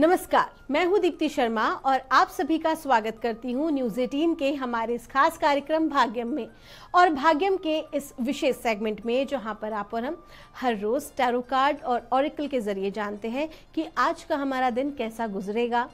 नमस्कार, मैं हूं दीप्ति शर्मा और आप सभी का स्वागत करती हूं न्यूज़ 18 के हमारे इस खास कार्यक्रम भाग्यम में। और भाग्यम के इस विशेष सेगमेंट में जहां पर आप और हम हर रोज टैरो कार्ड और ऑरेकल के जरिए जानते हैं कि आज का हमारा दिन कैसा गुजरेगा,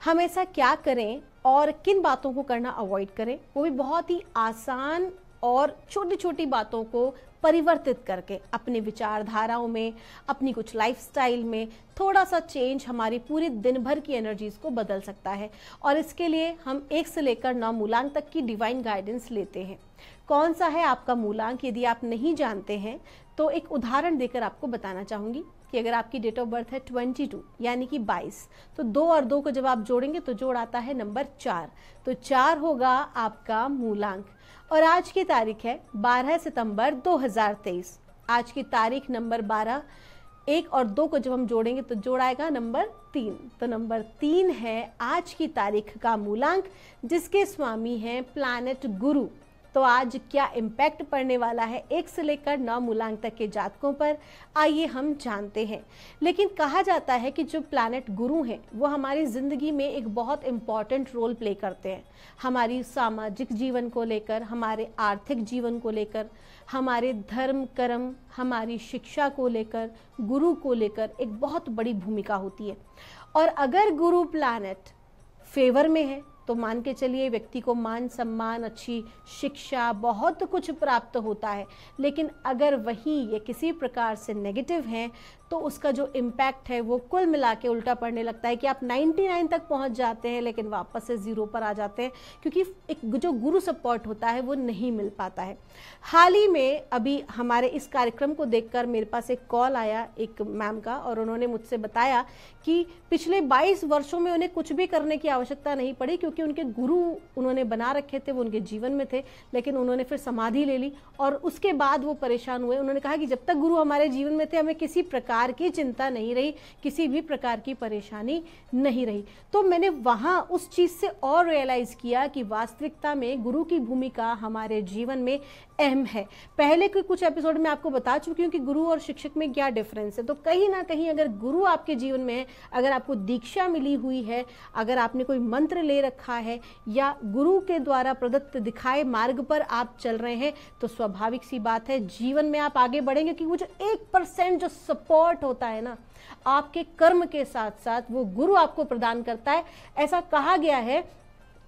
हम ऐसा क्या करें और किन बातों को करना अवॉइड करें, वो भी बहुत ही आसान और छोटी छोटी बातों को परिवर्तित करके अपने विचारधाराओं में, अपनी कुछ लाइफस्टाइल में थोड़ा सा चेंज हमारी पूरी दिन भर की एनर्जीज को बदल सकता है। और इसके लिए हम 1 से लेकर 9 मूलांक तक की डिवाइन गाइडेंस लेते हैं। कौन सा है आपका मूलांक, यदि आप नहीं जानते हैं तो एक उदाहरण देकर आपको बताना चाहूंगी कि अगर आपकी डेट ऑफ बर्थ है 22 यानी कि 22, तो 2 और 2 को जब आप जोड़ेंगे तो जोड़ आता है नंबर 4, तो 4 होगा आपका मूलांक। और आज की तारीख है 12 सितंबर 2023। आज की तारीख नंबर 12, 1 और 2 को जब हम जोड़ेंगे तो जोड़ आएगा नंबर 3, तो नंबर 3 है आज की तारीख का मूलांक, जिसके स्वामी हैं प्लैनेट गुरु। तो आज क्या इम्पैक्ट पड़ने वाला है 1 से लेकर 9 मूलांक तक के जातकों पर, आइए हम जानते हैं। लेकिन कहा जाता है कि जो प्लैनेट गुरु हैं वो हमारी ज़िंदगी में एक बहुत इम्पॉर्टेंट रोल प्ले करते हैं। हमारी सामाजिक जीवन को लेकर, हमारे आर्थिक जीवन को लेकर, हमारे धर्म कर्म, हमारी शिक्षा को लेकर, गुरु को लेकर एक बहुत बड़ी भूमिका होती है। और अगर गुरु प्लैनेट फेवर में है तो मान के चलिए व्यक्ति को मान सम्मान, अच्छी शिक्षा, बहुत कुछ प्राप्त होता है। लेकिन अगर वहीं ये किसी प्रकार से नेगेटिव हैं तो उसका जो इम्पैक्ट है वो कुल मिला के उल्टा पड़ने लगता है कि आप 99 तक पहुंच जाते हैं लेकिन वापस से 0 पर आ जाते हैं, क्योंकि एक जो गुरु सपोर्ट होता है वो नहीं मिल पाता है। हाल ही में अभी हमारे इस कार्यक्रम को देखकर मेरे पास एक कॉल आया एक मैम का, और उन्होंने मुझसे बताया कि पिछले 22 वर्षों में उन्हें कुछ भी करने की आवश्यकता नहीं पड़ी, क्योंकि उनके गुरु उन्होंने बना रखे थे, वो उनके जीवन में थे, लेकिन उन्होंने फिर समाधि ले ली और उसके बाद वो परेशान हुए। उन्होंने कहा कि जब तक गुरु हमारे जीवन में थे हमें किसी प्रकार की चिंता नहीं रही, किसी भी प्रकार की परेशानी नहीं रही। तो मैंने वहां उस चीज से और रियलाइज किया कि वास्तविकता में गुरु की भूमिका हमारे जीवन में अहम है। पहले के कुछ एपिसोड में आपको बता चुकी हूँ कि गुरु और शिक्षक में क्या डिफरेंस है। तो कहीं ना कहीं अगर गुरु आपके जीवन में है, अगर आपको दीक्षा मिली हुई है, अगर आपने कोई मंत्र ले रखा है या गुरु के द्वारा प्रदत्त दिखाए मार्ग पर आप चल रहे हैं, तो स्वाभाविक सी बात है जीवन में आप आगे बढ़ेंगे। क्योंकि वो जो 1% जो सपोर्ट होता है ना, आपके कर्म के साथ साथ वो गुरु आपको प्रदान करता है। ऐसा कहा गया है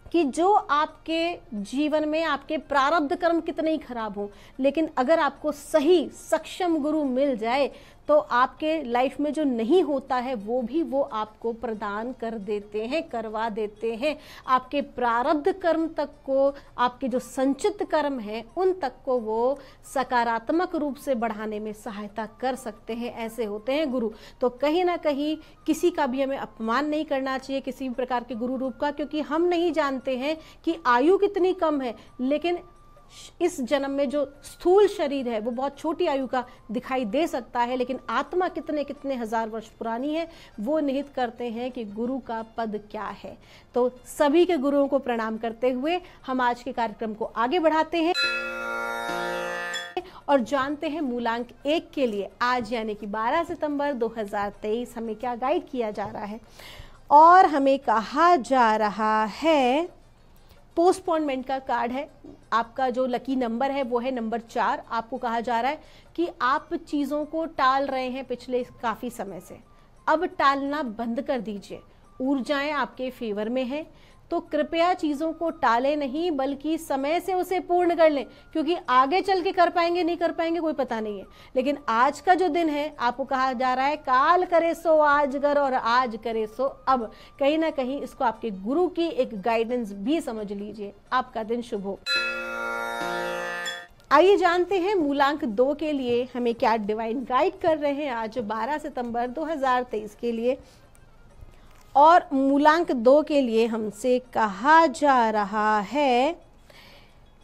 कि जो आपके जीवन में आपके प्रारब्ध कर्म कितने ही खराब हो, लेकिन अगर आपको सही सक्षम गुरु मिल जाए तो आपके लाइफ में जो नहीं होता है वो आपको प्रदान कर देते हैं, करवा देते हैं। आपके प्रारब्ध कर्म तक को, आपके जो संचित कर्म हैं उन तक को वो सकारात्मक रूप से बढ़ाने में सहायता कर सकते हैं। ऐसे होते हैं गुरु। तो कहीं ना कहीं किसी का भी हमें अपमान नहीं करना चाहिए किसी भी प्रकार के गुरु रूप का, क्योंकि हम नहीं जानते हैं कि आयु कितनी कम है, लेकिन इस जन्म में जो स्थूल शरीर है वो बहुत छोटी आयु का दिखाई दे सकता है, लेकिन आत्मा कितने कितने हजार वर्ष पुरानी है वो निहित करते हैं कि गुरु का पद क्या है। तो सभी के गुरुओं को प्रणाम करते हुए हम आज के कार्यक्रम को आगे बढ़ाते हैं और जानते हैं मूलांक 1 के लिए आज यानी कि 12 सितंबर 2023 हमें क्या गाइड किया जा रहा है। और हमें कहा जा रहा है, पोस्टपोनमेंट का कार्ड है। आपका जो लकी नंबर है वो है नंबर 4। आपको कहा जा रहा है कि आप चीज़ों को टाल रहे हैं पिछले काफ़ी समय से, अब टालना बंद कर दीजिए। ऊर्जाएं आपके फेवर में हैं, तो कृपया चीज़ों को टालें नहीं बल्कि समय से उसे पूर्ण कर लें, क्योंकि आगे चल के कर पाएंगे नहीं कर पाएंगे कोई पता नहीं है। लेकिन आज का जो दिन है आपको कहा जा रहा है काल करे सो आज कर और आज करे सो अब। कहीं ना कहीं इसको आपके गुरु की एक गाइडेंस भी समझ लीजिए। आपका दिन शुभ हो। आइए जानते हैं मूलांक 2 के लिए हमें क्या डिवाइन गाइड कर रहे हैं आज 12 सितंबर 2023 के लिए। और मूलांक 2 के लिए हमसे कहा जा रहा है,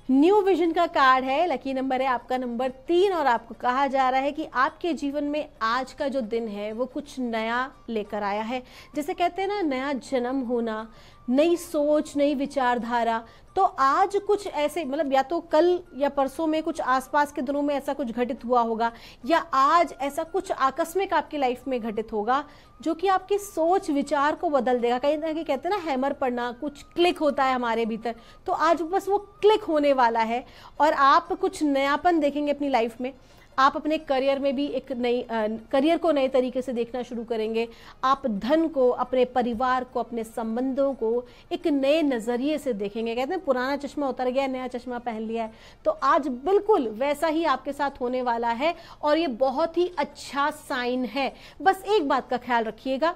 न्यू विजन का कार्ड है, लकी नंबर है आपका नंबर 3 और आपको कहा जा रहा है कि आपके जीवन में आज का जो दिन है वो कुछ नया लेकर आया है। जैसे कहते हैं ना, नया जन्म होना, नई सोच, नई विचारधारा। तो आज कुछ ऐसे मतलब या तो कल या परसों में कुछ आसपास के दिनों में ऐसा कुछ घटित हुआ होगा, या आज ऐसा कुछ आकस्मिक आपकी लाइफ में घटित होगा जो कि आपकी सोच विचार को बदल देगा। कहीं ना कहीं कहते हैं ना हैमर पड़ना, कुछ क्लिक होता है हमारे भीतर, तो आज बस वो क्लिक होने वाला है और आप कुछ नयापन देखेंगे अपनी लाइफ में। आप अपने करियर में भी एक नई करियर को नए तरीके से देखना शुरू करेंगे। आप धन को, अपने परिवार को, अपने संबंधों को एक नए नज़रिए से देखेंगे। कहते हैं पुराना चश्मा उतर गया, नया चश्मा पहन लिया है। तो आज बिल्कुल वैसा ही आपके साथ होने वाला है और ये बहुत ही अच्छा साइन है। बस एक बात का ख्याल रखिएगा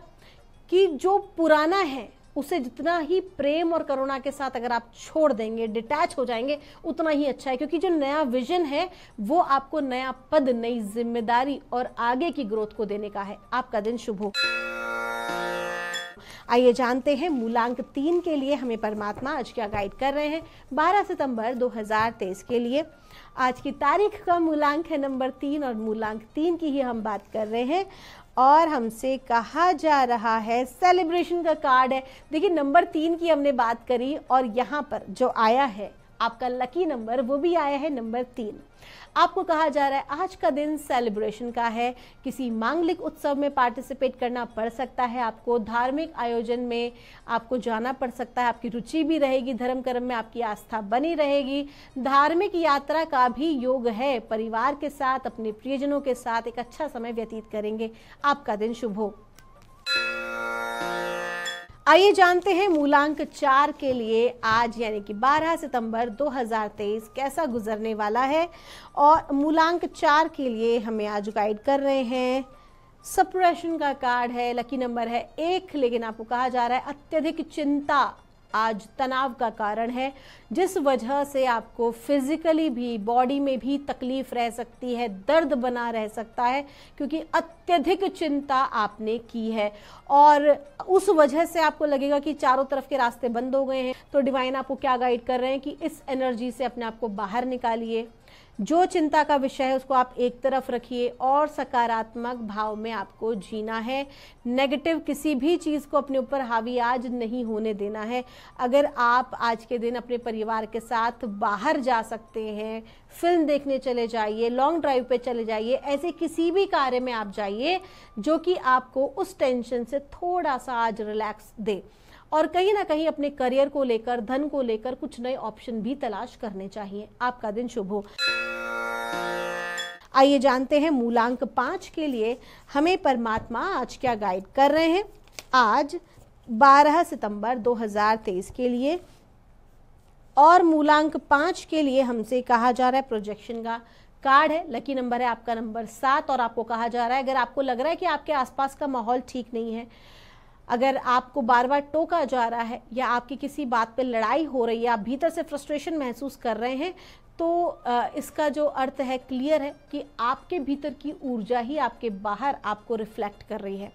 कि जो पुराना है उसे जितना ही प्रेम और करुणा के साथ अगर आप छोड़ देंगे, डिटैच हो जाएंगे, उतना ही अच्छा है, क्योंकि जो नया विजन है वो आपको नया पद, नई जिम्मेदारी और आगे की ग्रोथ को देने का है। आपका दिन शुभ हो। आइए जानते हैं मूलांक 3 के लिए हमें परमात्मा आज क्या गाइड कर रहे हैं 12 सितंबर 2023 के लिए। आज की तारीख का मूलांक है नंबर 3 और मूलांक 3 की ही हम बात कर रहे हैं और हमसे कहा जा रहा है सेलिब्रेशन का कार्ड है। देखिए नंबर 3 की हमने बात करी और यहाँ पर जो आया है आपका लकी नंबर वो भी आया है नंबर 3। आपको कहा जा रहा है आज का दिन सेलिब्रेशन का है। किसी मांगलिक उत्सव में पार्टिसिपेट करना पड़ सकता है, आपको धार्मिक आयोजन में आपको जाना पड़ सकता है, आपकी रुचि भी रहेगी, धर्म कर्म में आपकी आस्था बनी रहेगी। धार्मिक यात्रा का भी योग है। परिवार के साथ, अपने प्रियजनों के साथ एक अच्छा समय व्यतीत करेंगे। आपका दिन शुभ हो। आइए जानते हैं मूलांक 4 के लिए आज यानी कि 12 सितंबर 2023 कैसा गुजरने वाला है। और मूलांक 4 के लिए हमें आज गाइड कर रहे हैं सप्रेशन का कार्ड है, लकी नंबर है 1। लेकिन आपको कहा जा रहा है अत्यधिक चिंता आज तनाव का कारण है, जिस वजह से आपको फिजिकली भी, बॉडी में भी तकलीफ रह सकती है, दर्द बना रह सकता है, क्योंकि अत्यधिक चिंता आपने की है और उस वजह से आपको लगेगा कि चारों तरफ के रास्ते बंद हो गए हैं। तो डिवाइन आपको क्या गाइड कर रहे हैं कि इस एनर्जी से अपने आप को बाहर निकालिए। जो चिंता का विषय है उसको आप एक तरफ रखिए और सकारात्मक भाव में आपको जीना है। नेगेटिव किसी भी चीज़ को अपने ऊपर हावी आज नहीं होने देना है। अगर आप आज के दिन अपने परिवार के साथ बाहर जा सकते हैं, फिल्म देखने चले जाइए, लॉन्ग ड्राइव पे चले जाइए, ऐसे किसी भी कार्य में आप जाइए जो कि आपको उस टेंशन से थोड़ा सा आज रिलैक्स दे। और कहीं ना कहीं अपने करियर को लेकर, धन को लेकर कुछ नए ऑप्शन भी तलाश करने चाहिए। आपका दिन शुभ हो। आइए जानते हैं मूलांक 5 के लिए हमें परमात्मा आज क्या गाइड कर रहे हैं आज 12 सितंबर 2023 के लिए। और मूलांक 5 के लिए हमसे कहा जा रहा है प्रोजेक्शन का कार्ड है, लकी नंबर है आपका नंबर 7। और आपको कहा जा रहा है अगर आपको लग रहा है कि आपके आसपास का माहौल ठीक नहीं है, अगर आपको बार बार टोका जा रहा है या आपकी किसी बात पे लड़ाई हो रही है, आप भीतर से फ्रस्ट्रेशन महसूस कर रहे हैं, तो इसका जो अर्थ है क्लियर है कि आपके भीतर की ऊर्जा ही आपके बाहर आपको रिफ्लेक्ट कर रही है।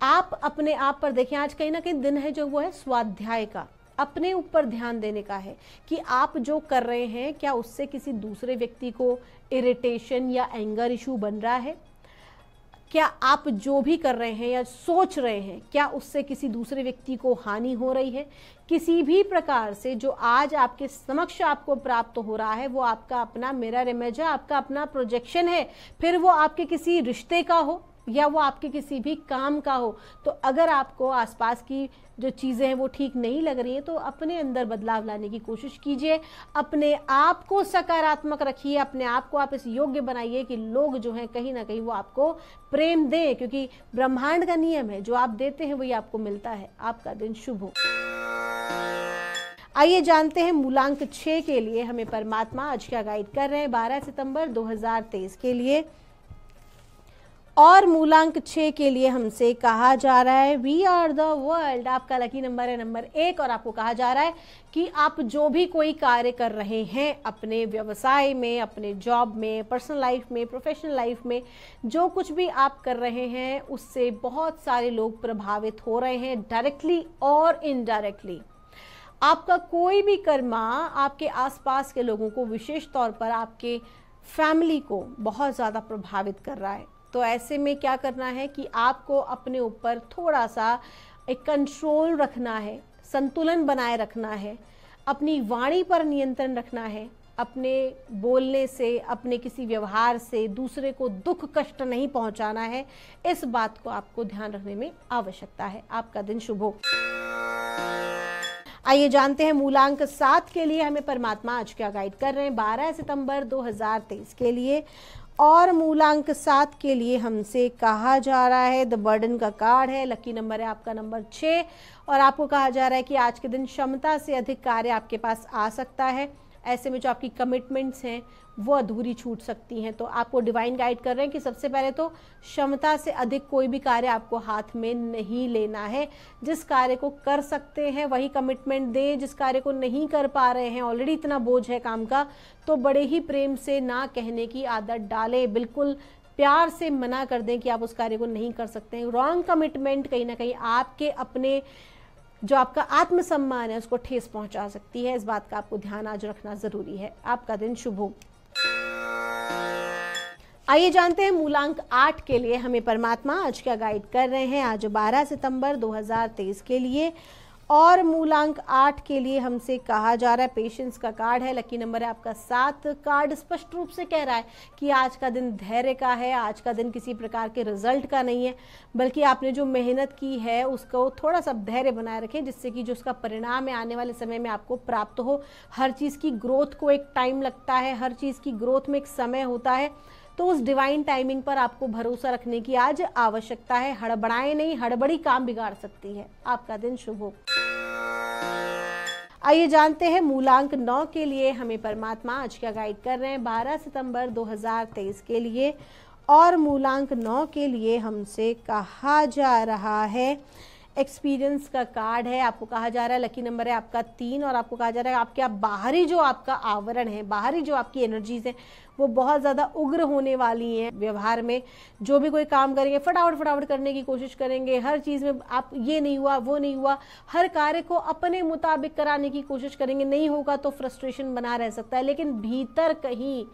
आप अपने आप पर देखिए, आज कहीं ना कहीं दिन है जो वो है स्वाध्याय का, अपने ऊपर ध्यान देने का है कि आप जो कर रहे हैं क्या उससे किसी दूसरे व्यक्ति को इरिटेशन या एंगर इशू बन रहा है। क्या आप जो भी कर रहे हैं या सोच रहे हैं क्या उससे किसी दूसरे व्यक्ति को हानि हो रही है। किसी भी प्रकार से जो आज आपके समक्ष आपको प्राप्त हो रहा है वो आपका अपना मिरर इमेज है, आपका अपना प्रोजेक्शन है, फिर वो आपके किसी रिश्ते का हो या वो आपके किसी भी काम का हो। तो अगर आपको आसपास की जो चीज़ें हैं वो ठीक नहीं लग रही हैं तो अपने अंदर बदलाव लाने की कोशिश कीजिए, अपने आप को सकारात्मक रखिए, अपने आप को आप इस योग्य बनाइए कि लोग जो हैं कहीं ना कहीं वो आपको प्रेम दें, क्योंकि ब्रह्मांड का नियम है जो आप देते हैं वही आपको मिलता है। आपका दिन शुभ हो। आइए जानते हैं मूलांक 6 के लिए हमें परमात्मा आज क्या गाइड कर रहे हैं 12 सितंबर 2023 के लिए। और मूलांक 6 के लिए हमसे कहा जा रहा है वी आर द वर्ल्ड। आपका लकी नंबर है नंबर 1 और आपको कहा जा रहा है कि आप जो भी कोई कार्य कर रहे हैं अपने व्यवसाय में, अपने जॉब में, पर्सनल लाइफ में, प्रोफेशनल लाइफ में, जो कुछ भी आप कर रहे हैं उससे बहुत सारे लोग प्रभावित हो रहे हैं, डायरेक्टली और इनडायरेक्टली। आपका कोई भी कर्मा आपके आसपास के लोगों को, विशेष तौर पर आपके फैमिली को बहुत ज़्यादा प्रभावित कर रहा है। तो ऐसे में क्या करना है कि आपको अपने ऊपर थोड़ा सा एक कंट्रोल रखना है, संतुलन बनाए रखना है, अपनी वाणी पर नियंत्रण रखना है, अपने बोलने से, अपने किसी व्यवहार से दूसरे को दुख कष्ट नहीं पहुंचाना है। इस बात को आपको ध्यान रखने में आवश्यकता है। आपका दिन शुभ हो। आइए जानते हैं मूलांक 7 के लिए हमें परमात्मा आज क्या गाइड कर रहे हैं 12 सितंबर 2023 के लिए। और मूलांक 7 के लिए हमसे कहा जा रहा है, द बर्डन का कार्ड है, लकी नंबर है आपका नंबर 6, और आपको कहा जा रहा है कि आज के दिन क्षमता से अधिक कार्य आपके पास आ सकता है। ऐसे में जो आपकी कमिटमेंट्स हैं वो अधूरी छूट सकती हैं। तो आपको डिवाइन गाइड कर रहे हैं कि सबसे पहले तो क्षमता से अधिक कोई भी कार्य आपको हाथ में नहीं लेना है। जिस कार्य को कर सकते हैं वही कमिटमेंट दें, जिस कार्य को नहीं कर पा रहे हैं, ऑलरेडी इतना बोझ है काम का, तो बड़े ही प्रेम से ना कहने की आदत डालें। बिल्कुल प्यार से मना कर दें कि आप उस कार्य को नहीं कर सकते हैं। रॉन्ग कमिटमेंट कहीं ना कहीं आपके अपने जो आपका आत्मसम्मान है उसको ठेस पहुंचा सकती है। इस बात का आपको ध्यान आज रखना जरूरी है। आपका दिन शुभ हो। आइए जानते हैं मूलांक 8 के लिए हमें परमात्मा आज क्या गाइड कर रहे हैं आज 12 सितंबर 2023 के लिए। और मूलांक 8 के लिए हमसे कहा जा रहा है, पेशेंस का कार्ड है, लकी नंबर है आपका 7। कार्ड स्पष्ट रूप से कह रहा है कि आज का दिन धैर्य का है, आज का दिन किसी प्रकार के रिजल्ट का नहीं है, बल्कि आपने जो मेहनत की है उसको थोड़ा सा धैर्य बनाए रखें, जिससे कि जो उसका परिणाम है आने वाले समय में आपको प्राप्त हो। हर चीज़ की ग्रोथ को एक टाइम लगता है, हर चीज़ की ग्रोथ में एक समय होता है, तो उस डिवाइन टाइमिंग पर आपको भरोसा रखने की आज आवश्यकता है। हड़बड़ाएं नहीं, हड़बड़ी काम बिगाड़ सकती है। आपका दिन शुभ हो। आइए जानते हैं मूलांक 9 के लिए हमें परमात्मा आज क्या गाइड कर रहे हैं 12 सितंबर 2023 के लिए। और मूलांक 9 के लिए हमसे कहा जा रहा है, एक्सपीरियंस का कार्ड है, आपको कहा जा रहा है, लकी नंबर है आपका 3, और आपको कहा जा रहा है आपके बाहरी जो आपका आवरण है, बाहरी जो आपकी एनर्जीज हैं वो बहुत ज़्यादा उग्र होने वाली हैं। व्यवहार में जो भी कोई काम करेंगे फटाफट करने की कोशिश करेंगे, हर चीज़ में आप ये नहीं हुआ वो नहीं हुआ, हर कार्य को अपने मुताबिक कराने की कोशिश करेंगे, नहीं होगा तो फ्रस्ट्रेशन बना रह सकता है। लेकिन भीतर कहीं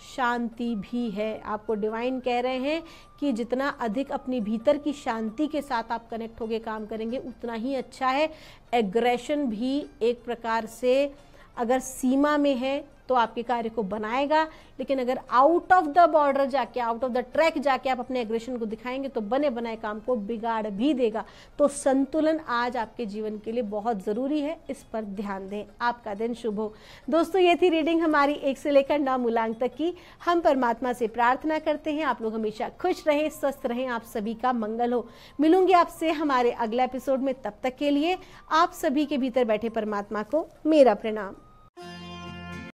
शांति भी है। आपको डिवाइन कह रहे हैं कि जितना अधिक अपनी भीतर की शांति के साथ आप कनेक्ट होकर काम करेंगे उतना ही अच्छा है। एग्रेशन भी एक प्रकार से अगर सीमा में है तो आपके कार्य को बनाएगा, लेकिन अगर आउट ऑफ द बॉर्डर जाके, आउट ऑफ द ट्रैक जाके आप अपने एग्रेशन को दिखाएंगे तो बने बनाए काम को बिगाड़ भी देगा। तो संतुलन आज आपके जीवन के लिए बहुत जरूरी है, इस पर ध्यान दें। आपका दिन शुभ हो। दोस्तों, ये थी रीडिंग हमारी 1 से लेकर 9 मूलांक तक की। हम परमात्मा से प्रार्थना करते हैं आप लोग हमेशा खुश रहें, स्वस्थ रहें, आप सभी का मंगल हो। मिलूंगी आपसे हमारे अगले एपिसोड में, तब तक के लिए आप सभी के भीतर बैठे परमात्मा को मेरा प्रणाम।